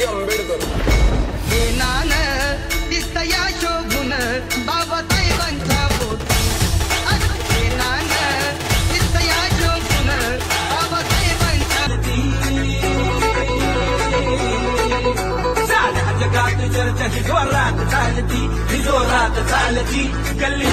बाबासाहेबांची आंबेडकर. हे नान दिसया शोभून बाबासाहेबांचा बोट. हे नान दिसया शोभून बाबासाहेबांचा. साऱ्या जगात चर्चा ही जोरात चालती, ही जोरात चालती. गल्ली